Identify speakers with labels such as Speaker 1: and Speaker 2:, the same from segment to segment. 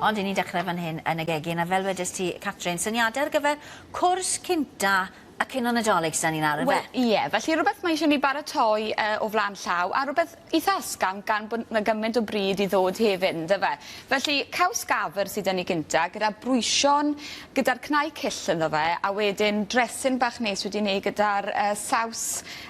Speaker 1: Ond i ni dechrau fan hyn yn y gegin, a fel wedys ti, Catrin, syniadau ar gyfer cwrs cynta ac un o Nadolig sy'n ni'n arfer.
Speaker 2: Ie, felly rhywbeth mae eisiau ni baratoi o flaen llaw, a rhywbeth eitha ysgam gan bod mae gymaint o bryd i ddod hefyd, yndyfe. Felly, caws gafr sydd yn ei gynta, gyda brwysion, gyda'r cnau cyll ynddo fe, a wedyn dressing bach neis wedi wneud gyda'r saws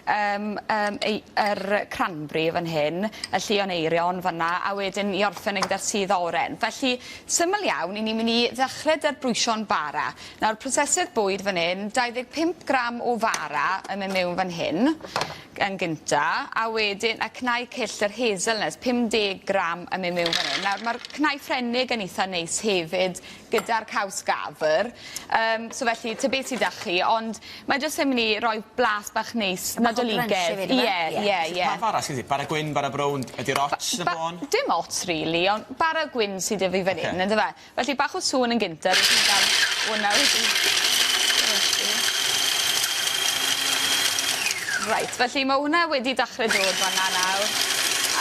Speaker 2: yr cranberry fan hyn, y llioneirion fanna, a wedyn i orffen gyda'r sydd oren. Felly, syml iawn, i ni'n mynd i ddechrau da'r brwysion bara. Nawr, prosesydd bwyd fan hyn, 25 gram o fara yn mynd mewn fan hyn yn gynta, a wedyn y cnau cyll yr hazelnuts, 50 gram yn mynd mewn fan hyn. Nawr, mae'r cnau ffrenig yn eitha neis hefyd gyda'r caws gafr. So felly, ty beth sydd â chi, ond mae jyst yn mynd i roi blas bach neis nadoligedd. Ie.
Speaker 3: Pa fara sydd wedi? Bara gwyn, bara brown, ydy'r ots yn y bon?
Speaker 2: Dim ots, really, ond bara gwyn sydd â fi fan hyn, ynddo fe? Felly, bach o sŵn yn gynta, rydych chi'n gael hwnna wedi... Right, felly mae hwnna wedi dechrau dod fan'na nawr.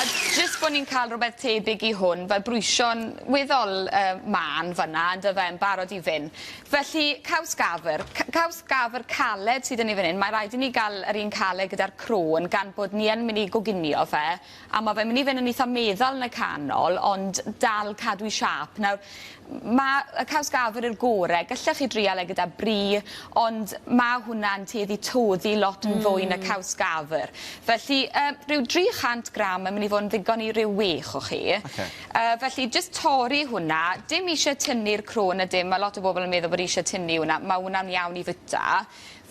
Speaker 2: A jyst bod ni'n cael rhywbeth tebyg i hwn, fel brwysion weddol man fan'na, ynddo fe, yn barod i fynd. Felly, caws gafr caled sydd yn ei fan hyn, mae rhaid i ni gael yr un caled gyda'r crôn gan bod ni yn mynd i goginio fe, a mae fe'n mynd i fynd yn eitha meddal yn y canol, ond dal cadw i siap. Nawr, mae y caws gafr i'r gorau, gallech chi drial e gyda bri, ond mae hwnna'n tueddu toddi lot yn fwy na caws gafr. Felly, rhyw 300 gram yn mynd i fod yn ddigon i ryw wech o chi. Felly, jyst torri hwnna, dim eisiau tynnu'r crôn ydym, mae lot o bobl yn meddwl bod eisiau tynnu hwnna, mae hwnna'n iawn i fyta.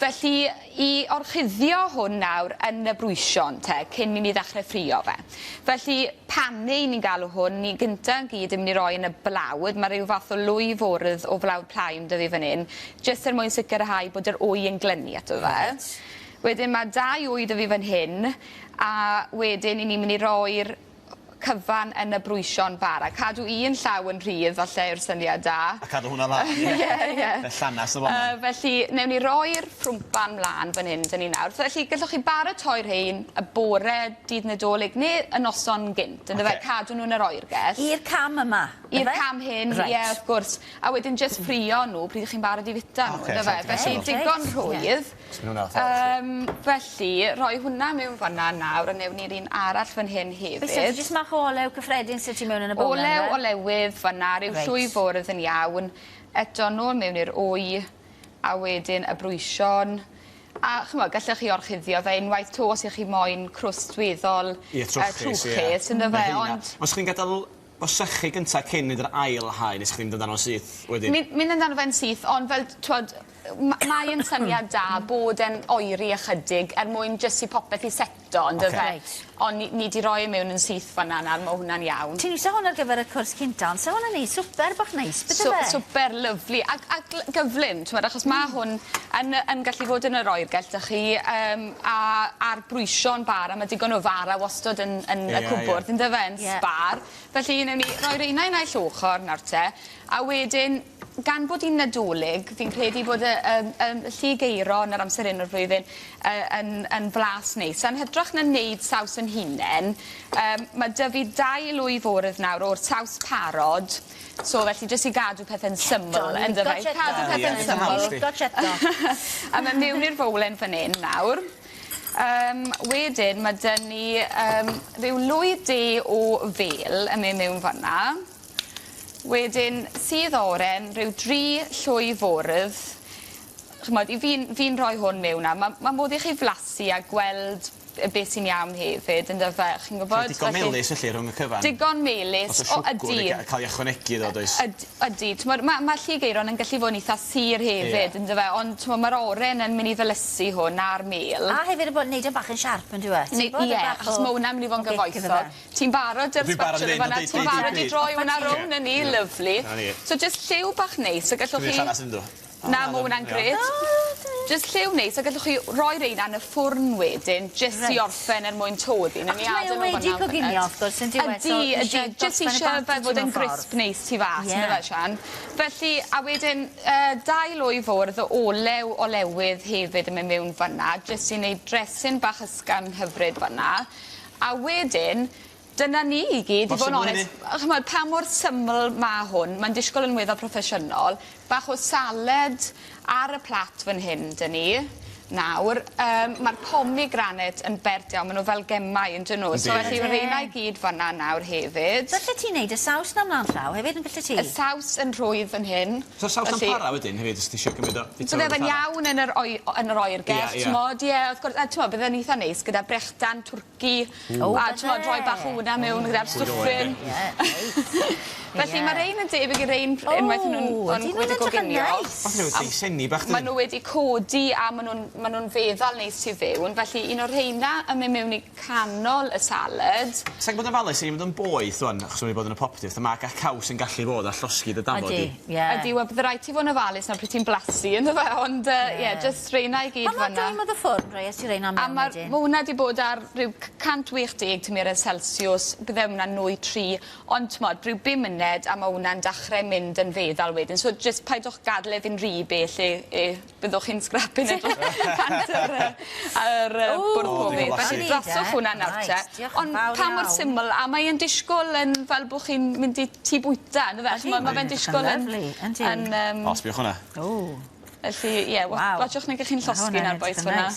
Speaker 2: Felly, i orchuddio hwn nawr yn y brwysion, cyn i ni ddechrau ffrio fe. Felly, pannu ni'n galw hwn, ni gynta yn gyd yn mynd i roi yn y blawd. Mae rhyw fath o lwy fwrdd o flawd plaen dy fi fan hyn, jyst er mwyn sicrhau bod yr wy yn glynu ato fe. Wedyn mae 2 wy dy fi fan hyn, a wedyn i ni'n mynd i roi'r cyfan yn y brwysion bara. Cadw un llaw yn rhydd, falle yw'r syniad da.
Speaker 3: A cadw hwnna lan.
Speaker 2: Ie.
Speaker 3: Llanas y bon.
Speaker 2: Felly, newn ni roi'r ffrwmpan mlaen fan hyn, dyn ni nawr. Felly, gallwch chi baratoi'r rhain y bore dydd Nadolig, neu y noson gynt, ynddo fe, cadw nhw'n yr oergell.
Speaker 1: I'r cam yma?
Speaker 2: I'r cam hyn, ie, wrth gwrs. A wedyn jyst ffrio nhw, pryd ych chi'n barod i fita nhw, ynddo fe. Felly, digon rhwydd. Felly, rhoi hwnna mewn fanna nawr, a newn ni'r un arall fan hyn hefyd.
Speaker 1: Beth jyst mach o olew cyffredin sydd ti mewn yn y bowlen?
Speaker 2: Olew olewydd fanna, rhyw llwy fwrdd yn iawn. Eto nôl mewn i'r wy, a wedyn y brwysion. A chymod, gallech chi orchuddio fe unwaith to os ych chi moyn crwst weddol trwchus, ynddo fe, ond...
Speaker 3: Os chi'n gadael o sychu gynta cyn i'r ail hau, nes chi'n dod â'n syth wedyn?
Speaker 2: Mynd amdano fe'n syth, ond fel, twod, mae'n syniad da bod e'n oeri ychydig er mwyn jyst i popeth i seto, ynddo fe. Ond ni di roi mewn yn syth fan'na nawr, mae hwnna'n iawn. Ti'n isa hwn ar gyfer y cwrs cynta, ond sa hwnna'n neis, swper bach neis, beth fe? Swper lyflu, a gyflym, achos mae hwn yn gallu fod yn yr oergell, da chi, a'r brwysion bar, a mae digon o fara wastod yn y cwbwrdd, ynddo fe, yn sbar. Felly, newn ni roi'r un a'i ochr nawr te, a wedyn, gan bod i'n Nadolig, fi'n credu bod y lligeiro yn yr amser un o'r flwyddyn yn flas neis. Yn hydrach na wneud saws yn hunain, mae 'dy fi 2 lwy fwrdd nawr o'r saws parod, so felly jyst i gadw pethau'n syml, ynddo fe. Cadw pethau'n syml. A mae mewn i'r fowlen fan hyn nawr. Wedyn mae 'dy ni rhyw lwy de o fel yn mynd mewn fan'na. Wedyn, sydd oren, rhyw 3 llwy fwrdd. Chymod, i fi'n rhoi hwn mewn na. Mae modd i chi flasu a gweld beth sy'n iawn hefyd, ynddo fe, chi'n gwybod?
Speaker 3: Digon melys felly rhwng y cyfan?
Speaker 2: Digon melys, o ydi.
Speaker 3: Cael ei ychwanegu ddod oes?
Speaker 2: Ydi, mae lligeiron yn gallu fod yn eitha sir hefyd, ynddo fe, ond mae'r oren yn mynd i felysu hwn ar mel. A
Speaker 1: hefyd y bod wneud yn bach yn siarp yn dweud?
Speaker 2: Ie, achos mae hwnna'n mynd i fod yn gyfoethog. Ti'n barod yr spatula fan'na, ti'n barod i droi hwnna rown yn ei, lyflu. So jyst lliw bach neis, a gallwch chi... Na, mae hwnna'n gred. Jyst lliw neis, a gallwch chi roi reina yn y ffwrn wedyn, jyst i orffen er mwyn toddi.
Speaker 1: Ac mae wedi coginio, wrth gwrs, yn diwedd.
Speaker 2: Ydy, jyst eisiau fe fod yn grisp neis tu fas, yna fe, Sian. Felly, a wedyn, 2 lwy fwrdd o olew olewydd hefyd yn mynd mewn fan'na, jyst i wneud dressing bach ysgafn hyfryd fan'na. A wedyn, Dyna ni i gyd, i
Speaker 3: Mor
Speaker 2: fod yn
Speaker 3: syml
Speaker 2: onest. Chymod, pa mor syml ma hwn, mae'n disgwyl yn weddol proffesiynol. Bach o saled ar y plat fan hyn, dyn ni. Nawr, mae'r pomegranate yn bert iawn, maen nhw fel gemau yn dyn nhw. So felly mae reina i gyd fanna nawr hefyd.
Speaker 1: Gallu ti'n neud y saws na mlaen llaw hefyd yn gallu ti?
Speaker 2: Y saws yn rhwydd fan hyn.
Speaker 3: So saws yn para wedyn hefyd, os ti eisiau gymryd o...
Speaker 2: Bydde fe'n iawn yn yr oergell, t'mod, ie, wrth gwrs, t'mod, bydde'n eitha neis gyda brechdan, twrci, a t'mod, rhoi bach o hwnna mewn gyda'r stwffyn. Felly mae rein yn debyg i rein unwaith nhw'n wedi goginio.
Speaker 3: Fath nhw wedi senni bach dyn?
Speaker 2: Maen nhw wedi codi a maen nhw'n feddal neis i fewn. Felly un o'r reina yn mynd mewn i canol y salad.
Speaker 3: Sa'n bod yn falus i fod yn boeth o'n, achos wedi bod yn y poptif, mae gall caws yn gallu bod a llosgi dy dafod i.
Speaker 2: Ydy, wel, bydde rhaid ti fod yn ofalus na pryd ti'n blasu, ynddo fe? Ond, ie, just reina i gyd fanna.
Speaker 1: A mae dweud y ffwrn, rhai, os ti reina mewn wedyn?
Speaker 2: Mae hwnna wedi bod ar rhyw 180 tymerau Celsius, bydde hwnna'n 9-3, ond t'mod, rhyw 5 munud a mae hwnna'n dechrau mynd yn feddal wedyn. So, just paidwch gadle fi'n rhy bell byddwch chi'n scrapin edrych cant yr bwrdd pobi. Felly, droswch hwnna nawr te. Ond pa mor syml, a mae'n disgwyl yn fel bod chi'n mynd i tŷ bwyta, ynddo fe? Mae fe'n disgwyl yn...
Speaker 3: O, sbiwch hwnna.
Speaker 2: Felly, ie, watchwch neu chi'n llosgi na'r boeth hwnna.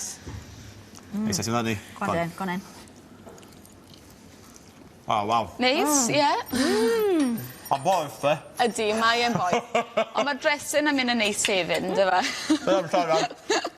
Speaker 3: Neis, ti'n ddani?
Speaker 1: Gwanen.
Speaker 3: O, waw.
Speaker 2: Neis, ie.
Speaker 3: Ond boeth, fe?
Speaker 2: Ydy, mae e'n boi. Ond mae dressing yn mynd yn neis hefyd, ynddo fe?